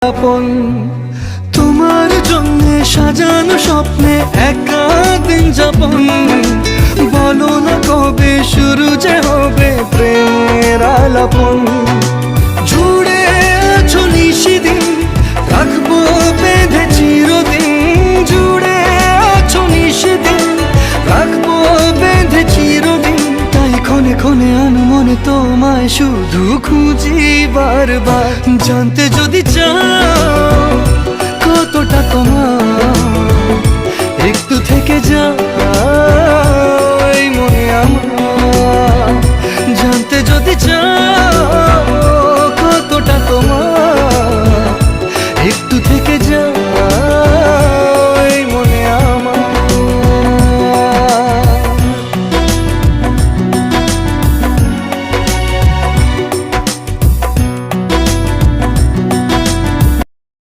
আপন তোমার জন্য সাজানো স্বপ্নে একা দিন যাপন। বলো না কবে শুরু যে হবে প্রেমের আলাপন। জুড়ে আছো নিশিদিন রাখবো বেঁধে চিরদিন। জুড়ে আছো নিশিদিন রাখবো বেঁধে চিরদিন। তাই ক্ষণে ক্ষণে আনমনে তোমায় শুধু খুঁজি বারবার। জানতে যদি